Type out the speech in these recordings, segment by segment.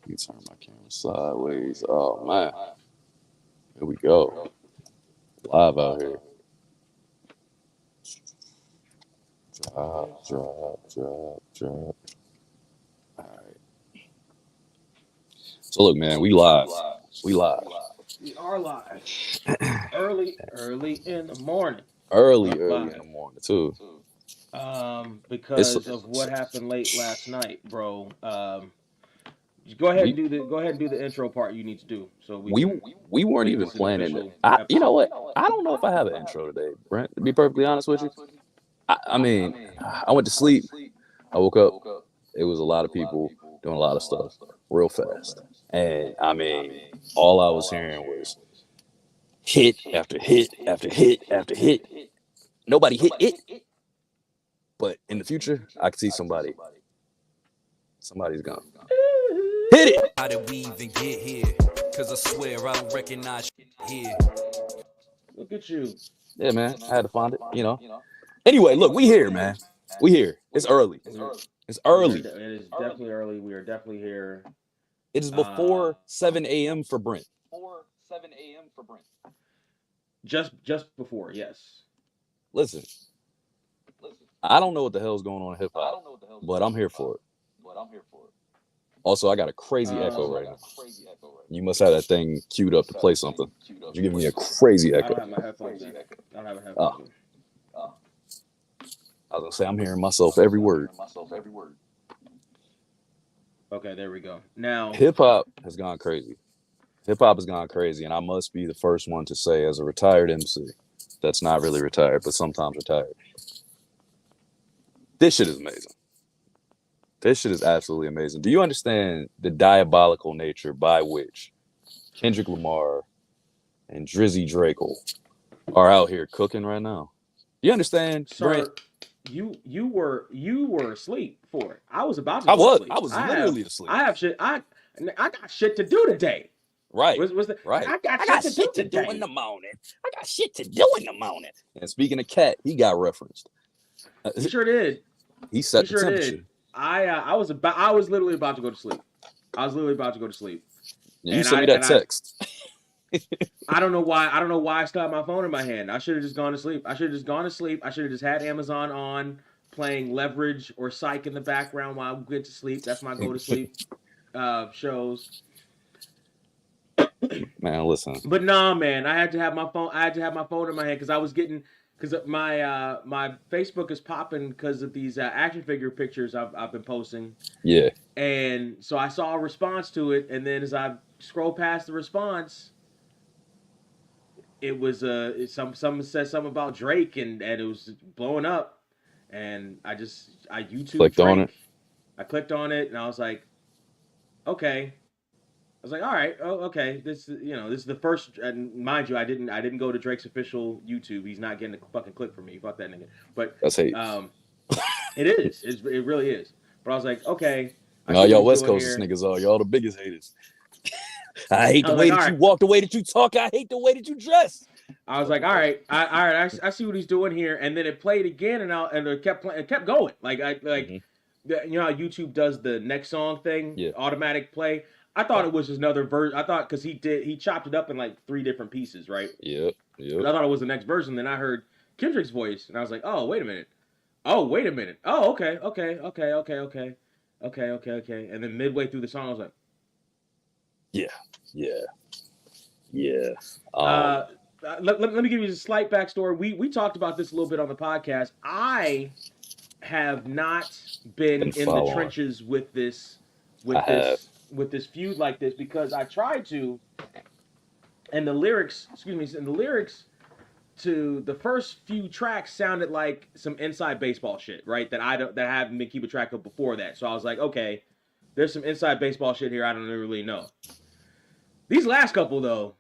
You turn my camera sideways. Oh man, here we go. Live out here. Drop. All right. So look, man, we live. We live. We are live. Early in the morning. Early in the morning too. It's Because of what happened late last night, bro. Go ahead and we do the intro part you need to do so we we can we weren't make even this an planning it. official You know episode. what? I don't know if I have an intro today, Brent. To be perfectly honest with you, I mean, I went to sleep. I woke up. It was a lot of people doing a lot of stuff real fast, and I mean, all I was hearing was hit after hit after hit after hit. Nobody hit it, but in the future, I could see somebody's gonna hit it. How did we even get here? Cause I swear I don't recognize here. Look at you. Yeah, man, I had to find it. Anyway, look, we here, man. We here. It's early. It's early. It is definitely early. We are definitely here. It is before 7 a.m. for Brent. Just before, yes. Listen, I don't know what the hell's going on in hip hop, but I'm here for it. Also, I got a crazy echo right now. You must have that thing queued up to play something. You're giving me a crazy I echo. don't have my headphones in. I don't have a headphones Oh, in. I was gonna say I'm hearing myself every word. Okay, there we go. Now, Hip hop has gone crazy. Hip hop has gone crazy, and I must be the first one to say, as a retired MC, that's not really retired, but sometimes retired, this shit is amazing. This shit is absolutely amazing. Do you understand the diabolical nature by which Kendrick Lamar and Drizzy Draco are out here cooking right now? You understand, Brent? sir, you were asleep for it. I was about to I go to was. sleep. I was literally asleep. I have shit. I got shit to do today. Right. Right. I got shit to do today. in the morning. I got shit to do in the morning. And speaking of Cat, he got referenced. He sure did. He set He the sure temperature. did. I was literally about to go to sleep. I was literally about to go to sleep. You sent me that text. I don't know why. I don't know why I still have my phone in my hand. I should have just gone to sleep. I should have just gone to sleep. I should have just had Amazon on, playing Leverage or Psych in the background while I get to sleep. That's my go to sleep shows. Man, listen. But nah, man, I had to have my phone. I had to have my phone in my hand because I was getting because my Facebook is popping because of these action figure pictures I've been posting. Yeah. And so I saw a response to it, and then as I scroll past the response, it was someone said something about Drake, and it was blowing up, and I YouTube clicked Drake. on it. I clicked on it, and I was like, okay. I was like, all right, oh, okay. This is the first, and mind you, I didn't go to Drake's official YouTube. He's not getting a fucking click from me. Fuck that nigga. But that's hate. It is. It really is. But I was like, okay. No, y'all West Coast niggas are y'all the biggest haters. I hate the way that you walk, the way that you talk. I hate the way that you dress. I was like, all right, I see what he's doing here, and then it played again, and it kept playing, it kept going. Like you know how YouTube does the next song thing, automatic play. I thought it was just another version. I thought because he chopped it up in like 3 different pieces, right? Yep. And I thought it was the next version. Then I heard Kendrick's voice, and I was like, oh, wait a minute. Oh, okay. And then midway through the song, I was like, yeah. Let me give you a slight backstory. We talked about this a little bit on the podcast. I have not been in the trenches with this feud like this because I tried to, and the lyrics to the first few tracks sounded like some inside baseball shit, right? That I haven't been keeping track of before that. So I was like, okay, there's some inside baseball shit here I don't really know. These last couple though.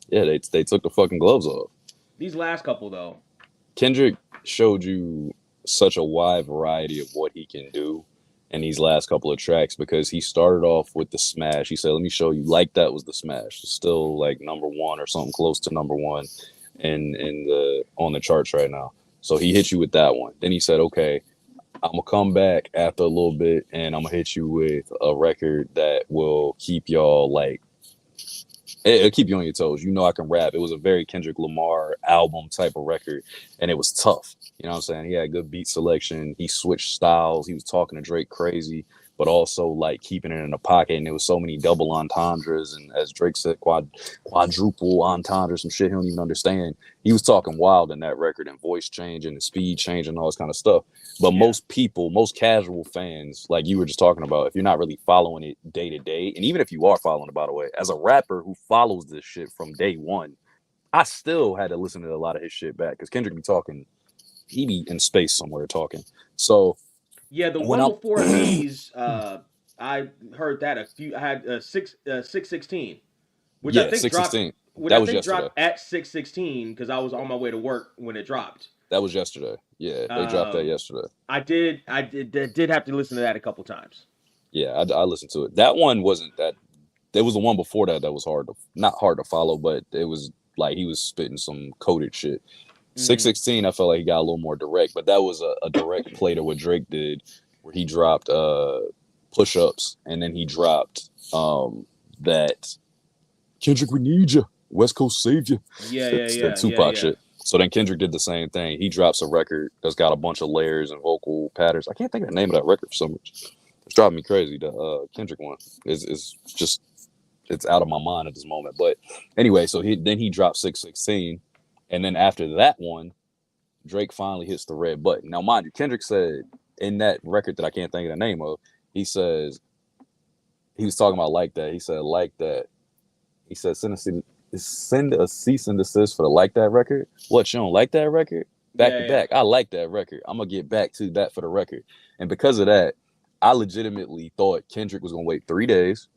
Yeah, they took the fucking gloves off. These last couple though. Kendrick showed you such a wide variety of what he can do in these last couple of tracks because he started off with the smash. He said, let me show you, like that was the smash. It's still like number 1 or something close to number 1 on the charts right now. So he hit you with that one. Then he said, okay, I'm gonna come back after a little bit, and I'm gonna hit you with a record that will keep y'all like. It'll keep you on your toes. You know I can rap. It was a very Kendrick Lamar album type of record, and it was tough. You know what I'm saying? He had good beat selection. He switched styles. He was talking to Drake crazy, but also like keeping it in the pocket. And there was so many double entendres, and as Drake said, quadruple entendres, some shit he don't even understand. He was talking wild in that record, and voice change and the speed change and all this kind of stuff. But most people, most casual fans, like you were just talking about, if you're not really following it day to day, and even if you are following it, by the way, as a rapper who follows this shit from day one, I still had to listen to a lot of his shit back because Kendrick be talking, he be in space somewhere talking. So yeah, the one before these, I heard that I had 616, which I think dropped. Which I think dropped at 616 because I was on my way to work when it dropped. That was yesterday. Yeah, they dropped that yesterday. I did have to listen to that a couple times. Yeah, I listened to it. That one wasn't that. There was the one before that was not hard to follow, but it was like he was spitting some coded shit. 616, I felt like he got a little more direct, but that was a direct play to what Drake did, where he dropped push-ups, and then he dropped that Kendrick, we need you, West Coast savior. Yeah. Tupac shit. So then Kendrick did the same thing. He drops a record that's got a bunch of layers and vocal patterns. I can't think of the name of that record for some reason. It's driving me crazy. The Kendrick one is just, it's out of my mind at this moment. But anyway, so he dropped 616, and then after that one, Drake finally hits the red button. Now, mind you, Kendrick said in that record that I can't think of the name of, he says, he was talking about Like That. He said, Like That. He said, send a cease and desist for the Like That record. What, you don't like that record? Back to back. I like that record. I'm going to get back to that for the record. And because of that, I legitimately thought Kendrick was going to wait 3 days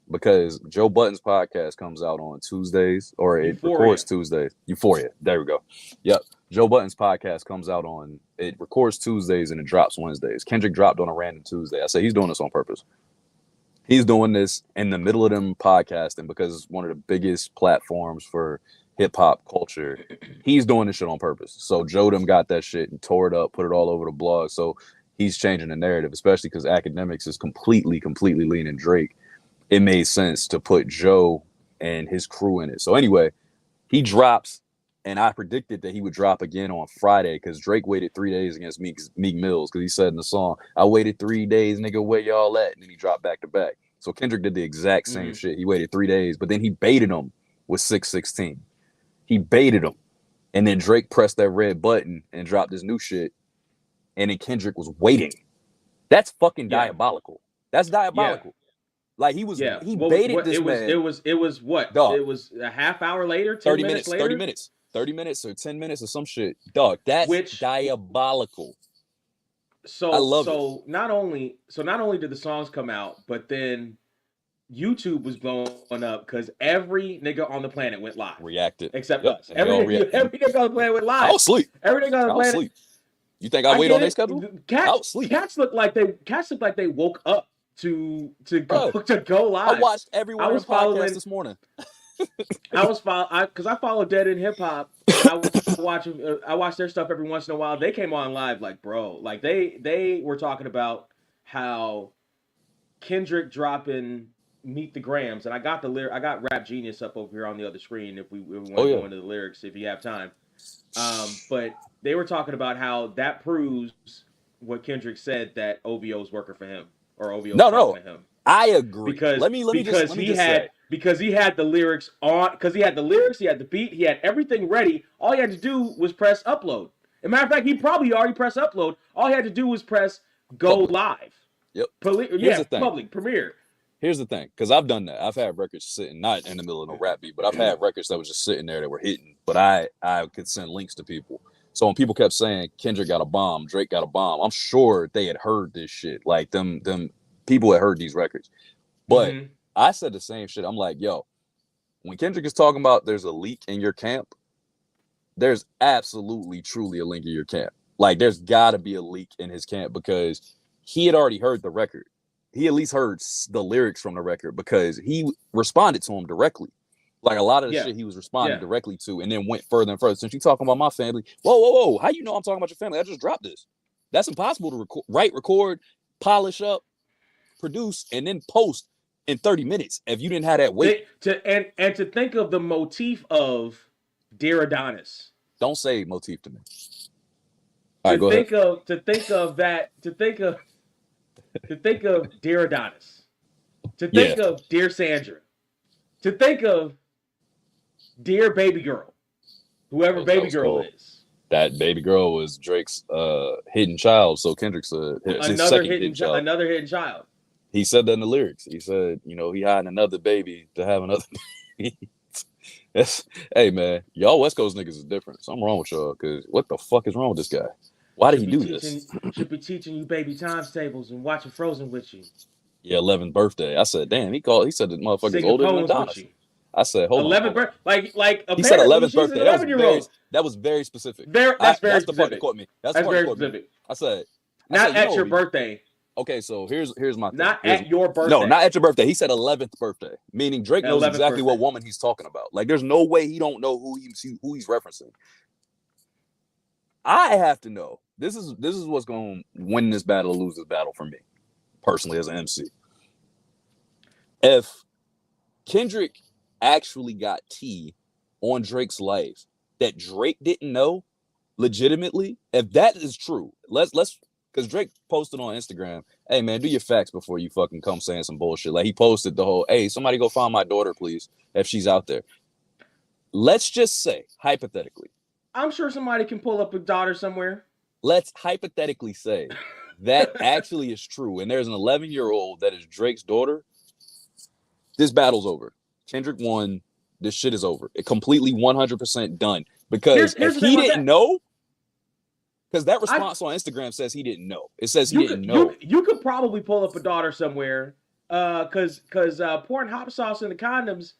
because Joe Budden's podcast comes out on Tuesdays, or it records Tuesdays. Euphoria. There we go. Yep. Joe Budden's podcast comes out it records Tuesdays and it drops Wednesdays. Kendrick dropped on a random Tuesday. I said he's doing this on purpose. He's doing this in the middle of them podcasting because it's one of the biggest platforms for hip hop culture. He's doing this shit on purpose. So Joe them got that shit and tore it up, put it all over the blog. So he's changing the narrative, especially because Academics is completely leaning Drake. It made sense to put Joe and his crew in it. So anyway, he drops, and I predicted that he would drop again on Friday because Drake waited 3 days against Meek Mills because he said in the song, I waited 3 days, nigga, where y'all at? And then he dropped back to back. So Kendrick did the exact same shit. He waited 3 days, but then he baited him with 616. He baited him. And then Drake pressed that red button and dropped his new shit. And then Kendrick was waiting. That's fucking diabolical. That's diabolical. Like he baited this man. It was what? Dog. It was a half hour later, 30 minutes later? 30 minutes or 10 minutes or some shit. Dog, that's diabolical. So I love it. Not only did the songs come out, but then YouTube was blowing up because every nigga on the planet went live. Reacted. Except us. Every nigga on the planet went live. I was asleep. Every nigga on the planet. Sleep. You think I wait on their schedule? Cats look like they woke up to go live. I watched everyone on podcast this morning. because I follow Dead in Hip Hop. I watch their stuff every once in a while. They came on live like, bro, like they were talking about how Kendrick dropping Meet the Grams, and I got Rap Genius up over here on the other screen if we want to go into the lyrics if you have time. But they were talking about how that proves what Kendrick said, that OVO is working for him, or OVO is working for him. I agree. Because he had the lyrics on, because he had the lyrics, he had the beat, he had everything ready. All he had to do was press upload. As a matter of fact, he probably already pressed upload. All he had to do was press go live. Yep. Public premiere. Here's the thing, because I've done that. I've had records sitting, not in the middle of no rap beat, but I've had records that was just sitting there that were hitting. But I could send links to people. So when people kept saying Kendrick got a bomb, Drake got a bomb, I'm sure they had heard this shit. Like them people had heard these records. But I said the same shit. I'm like, yo, when Kendrick is talking about there's a leak in your camp, there's absolutely, truly a link in your camp. Like there's got to be a leak in his camp because he had already heard the record. He at least heard the lyrics from the record because he responded to him directly. Like a lot of the shit he was responding directly to, and then went further and further. Since you talking about my family, whoa, how you know I'm talking about your family? I just dropped this. That's impossible to record, polish up, produce, and then post in 30 minutes if you didn't have that weight. And to think of the motif of Dear Adonis. Don't say motif to me. All right, go ahead. To think of Dear Adonis. To think of Dear Sandra. To think of Dear Baby Girl. Whoever Baby Girl is. That baby girl was Drake's hidden child, so Kendrick said another hidden child. He said that in the lyrics. He said, he hiding another baby to have another baby. Hey man, y'all West Coast niggas is different. Something wrong with y'all, because what the fuck is wrong with this guy? Why did he do this? Should be teaching you baby times tables and watching Frozen with you. Yeah, 11th birthday. I said, damn, he said the motherfucker's older than Adonis. I said, hold on. 11th birthday, like he said 11th birthday. That was very specific. That's very specific. The part that caught me. That's very specific. I said, not at your birthday. Okay, so here's my thing. Not at your birthday. No, not at your birthday. He said 11th birthday, meaning Drake knows exactly what woman he's talking about. Like, there's no way he don't know who he's referencing. I have to know. This is what's going to win this battle or lose this battle for me, personally, as an MC. If Kendrick actually got tea on Drake's life that Drake didn't know, legitimately, if that is true, let's because Drake posted on Instagram, hey man, do your facts before you fucking come saying some bullshit. Like, he posted the whole, hey, somebody go find my daughter, please, if she's out there. Let's just say, hypothetically, I'm sure somebody can pull up a daughter somewhere. Let's hypothetically say that actually is true, and there's an 11-year-old that is Drake's daughter. This battle's over. Kendrick won. This shit is over. It completely 100% done. Because if he didn't know, because that response on Instagram says he didn't know. It says he didn't know. You could probably pull up a daughter somewhere. Because pouring hot sauce in the condoms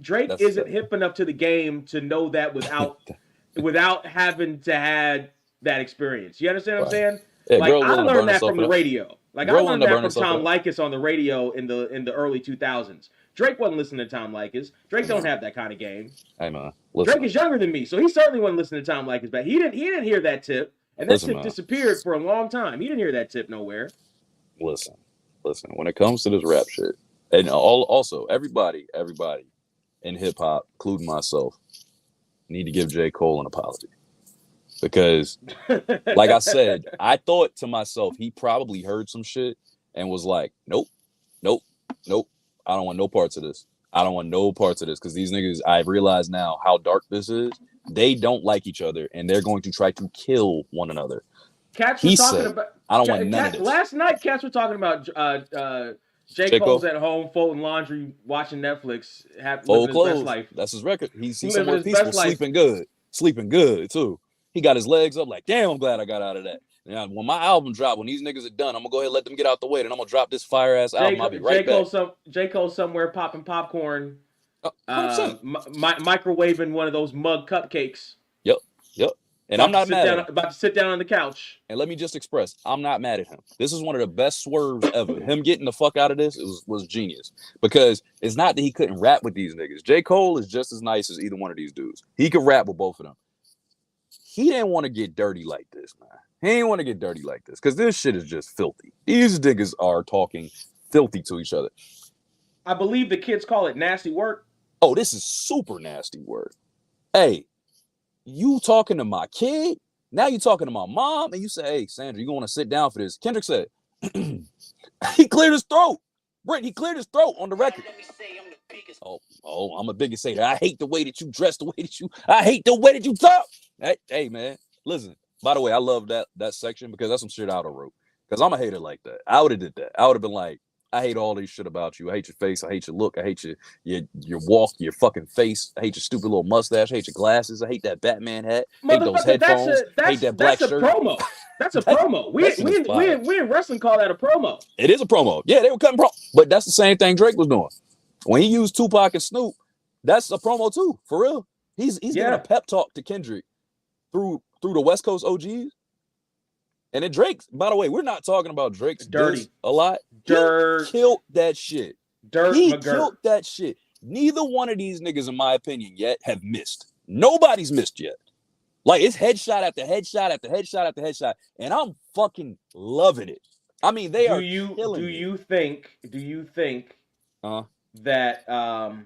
Drake isn't hip enough to the game to know that without having to have that experience. You understand what I'm saying? Yeah, like, I learned that from the radio. Like, I learned that from Tom Likas on the radio in the early 2000s. Drake wasn't listening to Tom Likas. Drake don't have that kind of game. Hey man, Drake is younger than me, so he certainly wasn't listening to Tom Likas. But he didn't hear that tip, and that tip disappeared for a long time. He didn't hear that tip nowhere. Listen. When it comes to this rap shit, and also everybody in hip hop, including myself, need to give J. Cole an apology. Because, like I said, I thought to myself, he probably heard some shit and was like, nope. I don't want no parts of this. Because these niggas, I realize now how dark this is. They don't like each other, and they're going to try to kill one another. Cats was talking about. I don't want none of this. Last night, Cats were talking about J. Cole's at home folding laundry, watching Netflix, living his best life. That's his record. He's somewhere peaceful, sleeping good too. He got his legs up like, damn, I'm glad I got out of that. Now, when my album drop, when these niggas are done, I'm gonna go ahead and let them get out the way, and I'm gonna drop this fire ass album. I'll be right back. J. Cole somewhere popping popcorn, microwaving one of those mug cupcakes. Yep. And I'm not mad at him. About to sit down on the couch. And let me just express, I'm not mad at him. This is one of the best swerves ever. Him getting the fuck out of this was genius. Because it's not that he couldn't rap with these niggas. J. Cole is just as nice as either one of these dudes. He could rap with both of them. He didn't want to get dirty like this, man. He didn't want to get dirty like this. Because this shit is just filthy. These niggas are talking filthy to each other. I believe the kids call it nasty work. Oh, this is super nasty work. Hey, you talking to my kid? Now you talking to my mom? And you say, hey, Sandra, you going to sit down for this? Kendrick said, he cleared his throat. Brent, he cleared his throat on the record. Oh, I'm the biggest hater. I hate the way that you dress, I hate the way that you talk. Hey, man, listen. By the way, I love that section because that's some shit I would have wrote. Because I'm a hater like that. I would have did that. I would have been like, I hate all this shit about you. I hate your face. I hate your look. I hate your walk, your fucking face. I hate your stupid little mustache. I hate your glasses. I hate that Batman hat. I hate those headphones. I hate that black shirt. That's a promo. We in wrestling call that a promo. It is a promo. Yeah, they were cutting promo. But that's the same thing Drake was doing. When he used Tupac and Snoop, that's a promo too, for real. He's giving a pep talk to Kendrick through the West Coast OGs. And then Drake, by the way, we're not talking about Drake's dirty a lot. He killed that shit. He killed that shit. Neither one of these niggas, in my opinion, yet have missed. Nobody's missed yet. Like, it's headshot after headshot after headshot after headshot, and I'm fucking loving it. I mean, they are killing it. Do you think that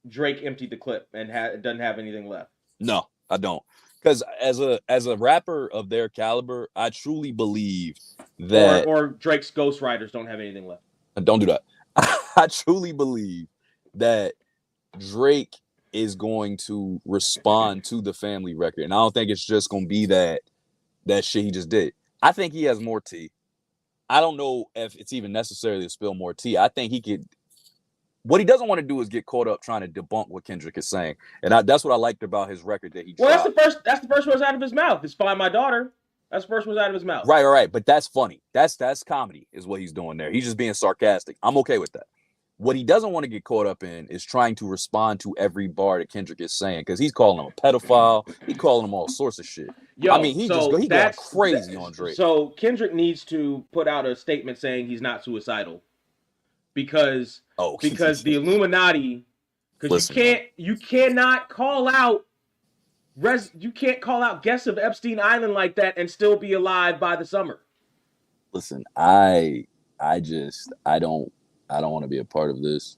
Drake emptied the clip and doesn't have anything left? No, I don't. Because as a rapper of their caliber, I truly believe that or Drake's ghostwriters don't have anything left. Don't do that. I truly believe that Drake is going to respond to the family record, and I don't think it's just going to be that shit he just did. I think he has more tea. I don't know if it's even necessary to spill more tea. I think he could. What he doesn't want to do is get caught up trying to debunk what Kendrick is saying, and that's what I liked about his record that he dropped. That's the first words out of his mouth. It's "Find My Daughter." That's the first words out of his mouth. Right. But that's funny. That's comedy is what he's doing there. He's just being sarcastic. I'm okay with that. What he doesn't want to get caught up in is trying to respond to every bar that Kendrick is saying, because he's calling him a pedophile. He's calling him all sorts of shit. Yo, I mean, he going crazy on Drake. So Kendrick needs to put out a statement saying he's not suicidal, because the Illuminati, because you cannot call out guests of Epstein Island like that and still be alive by the summer. Listen, I don't want to be a part of this.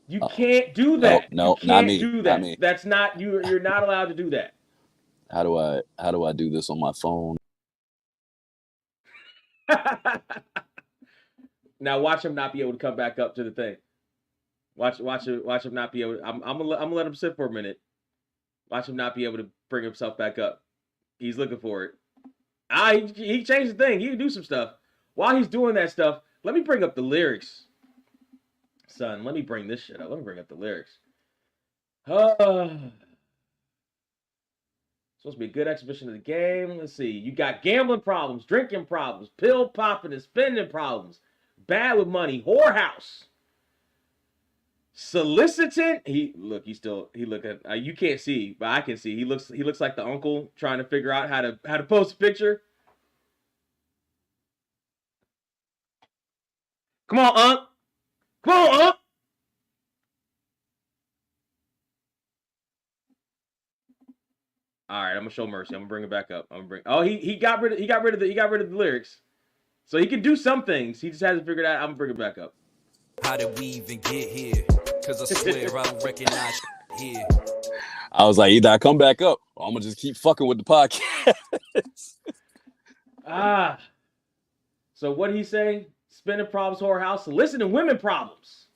You can't do that. No, you not can't me. do that. Not me. That's not you. You're not allowed to do that. How do I do this on my phone? Now watch him not be able to come back up to the thing. Watch him not be able to, I'm gonna let him sit for a minute. Watch him not be able to bring himself back up. He's looking for it. He changed the thing. He can do some stuff. While he's doing that stuff, let me bring up the lyrics. Son, let me bring this shit up. Let me bring up the lyrics. Supposed to be a good exhibition of the game. Let's see. You got gambling problems, drinking problems, pill popping and spending problems, bad with money, whorehouse, soliciting. He looking. You can't see, but I can see. He looks like the uncle trying to figure out how to post a picture. Come on, Unc. Come on, Unc. All right, I'm gonna show mercy. I'm gonna bring it back up. He got rid of the lyrics, so he can do some things. He just hasn't figured out. I'm gonna bring it back up. How did we even get here? Cause I swear I don't recognize here. I was like, either I come back up, or I'm gonna just keep fucking with the podcast. So what did he say? Spending problems, whorehouse, soliciting women problems.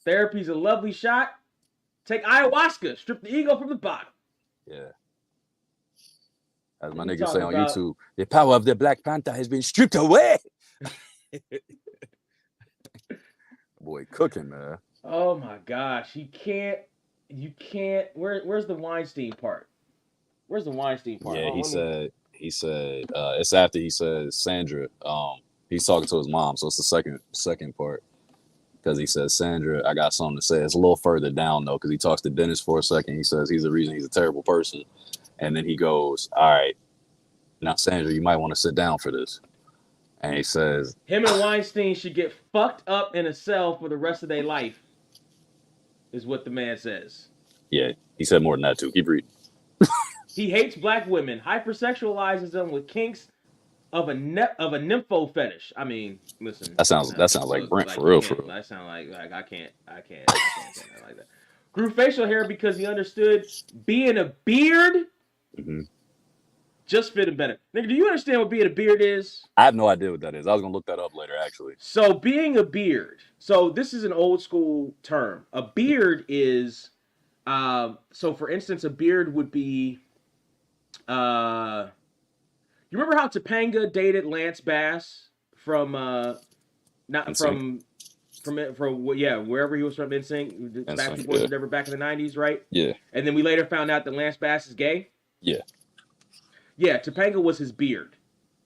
Therapy's a lovely shot. Take ayahuasca, strip the ego from the bottom. Yeah. As my niggas say on YouTube, the power of the Black Panther has been stripped away. Boy, cooking, man. Oh my gosh. You can't. Where's the Weinstein part? Where's the Weinstein part? Yeah, he said, it's after he says Sandra, he's talking to his mom. So it's the second part. Because he says, Sandra, I got something to say. It's a little further down, though, because he talks to Dennis for a second. He says he's the reason he's a terrible person. And then he goes, all right, now, Sandra, you might want to sit down for this. And he says, him and Weinstein should get fucked up in a cell for the rest of their life, is what the man says. Yeah, he said more than that, too. Keep reading. He hates black women, hypersexualizes them with kinks of a nympho fetish. I mean, listen. That sounds like Brent, for real. That sounds like I can't say that like that. Grew facial hair because he understood being a beard just fit him better. Nigga, do you understand what being a beard is? I have no idea what that is. I was gonna look that up later, actually. So being a beard. So this is an old school term. A beard is, so for instance, a beard would be, you remember how Topanga dated Lance Bass from wherever he was from, NSYNC, Backstreet Boys, whatever, back in the 90s, right? Yeah. And then we later found out that Lance Bass is gay. Yeah. Yeah, Topanga was his beard.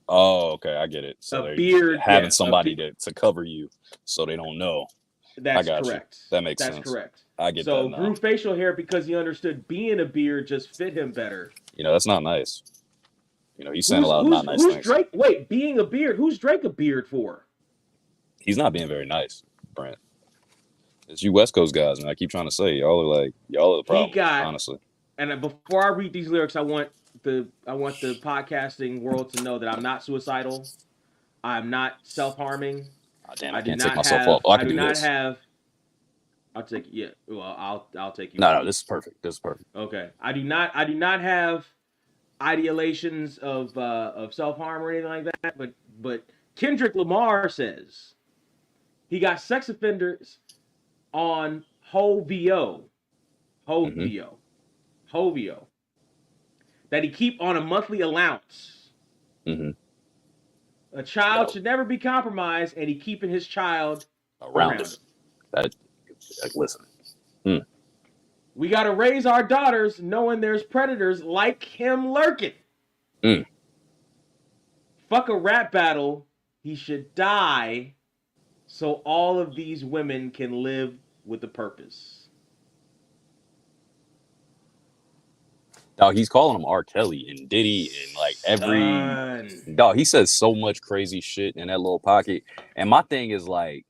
Oh, okay, I get it. So a beard, having somebody to cover you so they don't know. That's correct. That makes sense. That's correct. I get that. So grew facial hair because he understood being a beard just fit him better. You know, that's not nice. You know, he's saying a lot of not nice things. Drake? Wait, being a beard. Who's Drake a beard for? He's not being very nice, Brent. It's you West Coast guys, man. I keep trying to say y'all are the problem. Honestly, and before I read these lyrics, I want the podcasting world to know that I'm not suicidal. I'm not self-harming. Oh, damn, I can't take myself off. Oh, I I can do do not this. have. I'll take yeah. Well, I'll take you. No, this is perfect. This is perfect. Okay, I do not have ideations of self-harm or anything like that. But Kendrick Lamar says he got sex offenders on HOVO that he keep on a monthly allowance. Mm-hmm. A child should never be compromised, and he keeping his child around him. That, like, listen. We got to raise our daughters knowing there's predators like him lurking. Fuck a rap battle. He should die so all of these women can live with a purpose. Dog, he's calling him R. Kelly and Diddy and like every... Dog, he says so much crazy shit in that little pocket. And my thing is like,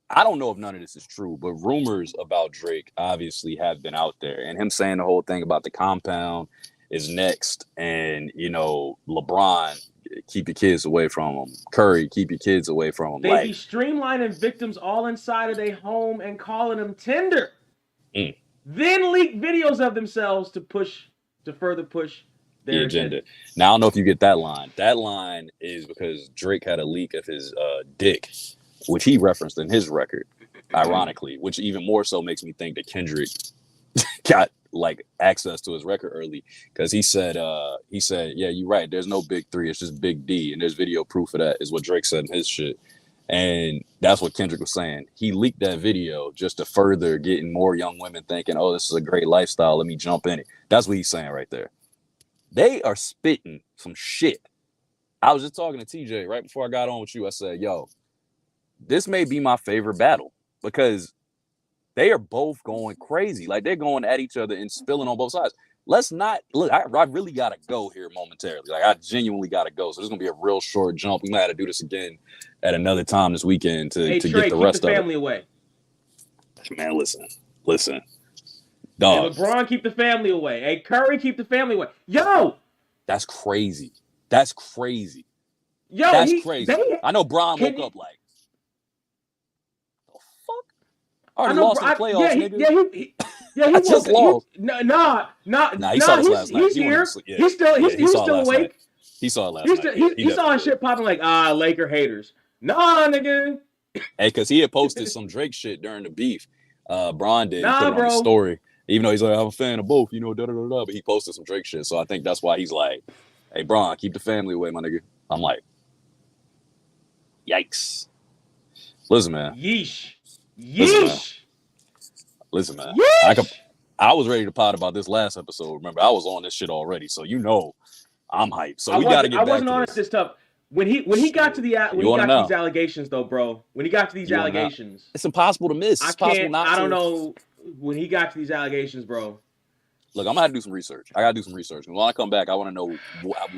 I don't know if none of this is true, but rumors about Drake obviously have been out there. And him saying the whole thing about the compound is next. And, you know, LeBron, keep your kids away from him. Curry, keep your kids away from him. They be streamlining victims all inside of their home and calling them tender. Then leak videos of themselves to further push their agenda. Now, I don't know if you get that line. That line is because Drake had a leak of his dick, which he referenced in his record, ironically, which even more so makes me think that Kendrick got like access to his record early, because he said, yeah, you're right. There's no big three. It's just big D. And there's video proof of that, is what Drake said in his shit. And that's what Kendrick was saying. He leaked that video just to further getting more young women thinking, oh, this is a great lifestyle. Let me jump in it. That's what he's saying right there. They are spitting some shit. I was just talking to TJ right before I got on with you. I said, yo, this may be my favorite battle, because they are both going crazy. Like, they're going at each other and spilling on both sides. Let's not look. I really gotta go here momentarily. Like, I genuinely gotta go. So this is gonna be a real short jump. We might have to do this again at another time this weekend to Trey, get the rest keep the of it. family away. Man, listen. Dog. Hey, LeBron, keep the family away. Hey, Curry, keep the family away. Yo, that's crazy. Yo, that's crazy. I know Bron woke up like, the fuck? I already lost in the playoffs, nigga. He just lost. He saw this last night. He's here. Yeah. He's still awake. He saw it last night. He saw shit popping like, Laker haters. Nah, nigga. Hey, because he had posted some Drake shit during the beef. Bron did. Nah, put it bro. on the story. Even though he's like, I'm a fan of both, you know, da-da-da-da. But he posted some Drake shit. So I think that's why he's like, hey, Bron, keep the family away, my nigga. I'm like, yikes. Listen, man. Yeesh. Listen, man. Yeesh. I was ready to pod about this last episode. Remember, I was on this shit already, so you know I'm hyped. So we got to get back to this. I wasn't on this stuff. When he got to these allegations, though, bro. When he got to these allegations, it's impossible to miss. I don't know. When he got to these allegations, bro. Look, I'm gonna have to do some research. I gotta do some research. And when I come back, I want to know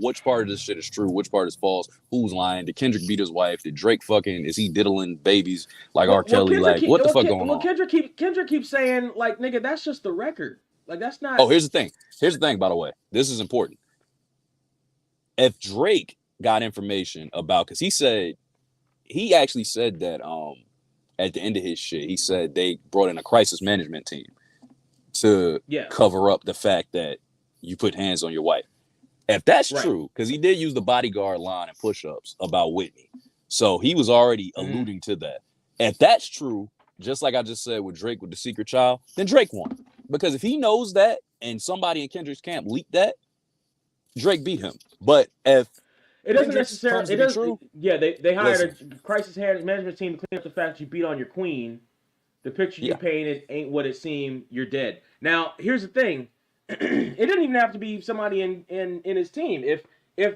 which part of this shit is true, which part is false, who's lying. Did Kendrick beat his wife? Did Drake is he diddling babies like R. Kelly? What the fuck going on? Kendrick keeps saying, like, nigga, that's just the record. Like, that's not. Oh, here's the thing, by the way. This is important. If Drake got information about, because he actually said that at the end of his shit, he said they brought in a crisis management team to cover up the fact that you put hands on your wife. If that's true, because he did use the bodyguard line and push-ups about Whitney. So he was already alluding to that. If that's true, just like I just said with Drake with the secret child, then Drake won. Because if he knows that and somebody in Kendrick's camp leaked that, Drake beat him. But if it doesn't necessarily, they hired a crisis management team to clean up the fact you beat on your queen. The picture you painted ain't what it seemed. You're dead. Now, here's the thing. It didn't even have to be somebody in his team. If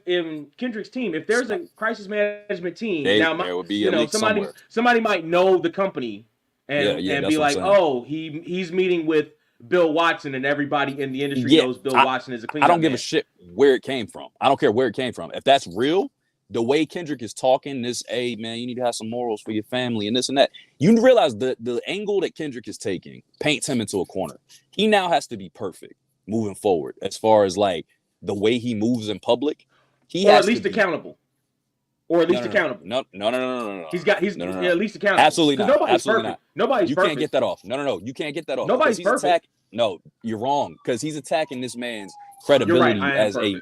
in Kendrick's team, if there's a crisis management team, there would be somebody might know the company and be like, oh, he's meeting with Bill Watson, and everybody in the industry knows Bill Watson is a cleanup. I don't give a shit where it came from. I don't care where it came from. If that's real, the way Kendrick is talking, this, hey, man, you need to have some morals for your family and this and that. You realize the angle that Kendrick is taking paints him into a corner. He now has to be perfect. moving forward, as far as like the way he moves in public. He or has at least to be, accountable. Or at least accountable. No. He's at least accountable. Absolutely not. Nobody's Absolutely perfect. not. Nobody's you perfect. can't get that off. No. You can't get that off. Nobody's perfect. No, you're wrong. Because he's attacking this man's credibility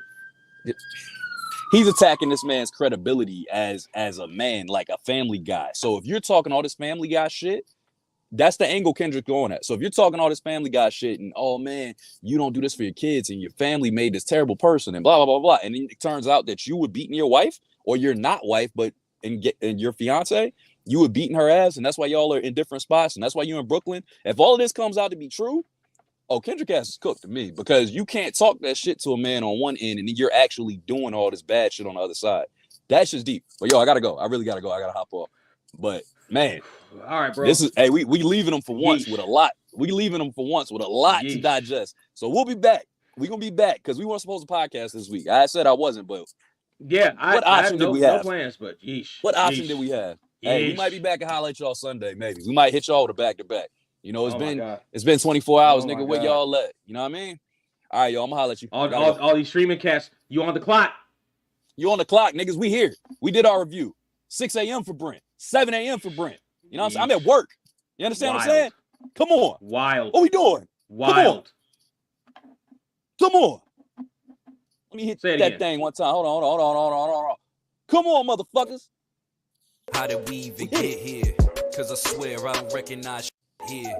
he's attacking this man's credibility as a man, like a family guy. So if you're talking all this family guy shit, that's the angle Kendrick going at. So if you're talking all this family guy shit and, oh man, you don't do this for your kids and your family made this terrible person and blah, blah, blah, blah. And then it turns out that you were beating your wife, or you're not wife, but and your fiance, you were beating her ass. And that's why y'all are in different spots. And that's why you're in Brooklyn. If all of this comes out to be true, Kendrick ass is cooked to me, because you can't talk that shit to a man on one end and then you're actually doing all this bad shit on the other side. That's just deep. But I gotta go. I really gotta go. I gotta hop off. But man, all right, bro. This is we leaving them for once with a lot. We leaving them for once with a lot to digest. So we'll be back. We're gonna be back because we weren't supposed to podcast this week. I said I wasn't, but what option did we have? No plans, but what option did we have? Hey, we might be back and holler at y'all Sunday, maybe. We might hit y'all with a back-to-back. You know, it's been 24 hours, nigga. Where y'all at? You know what I mean? All right, y'all. I'm gonna holler at you. All these streaming cats. You on the clock? You on the clock, niggas? We here. We did our review. 6 a.m. for Brent. 7 a.m. for Brent. You know what I'm saying? I'm at work. You understand what I'm saying? Come on. Wild. What we doing? Wild. Come on. Let me hit that thing one time. Hold on. Come on, motherfuckers. How did we even get here? Cause I swear I don't recognize here.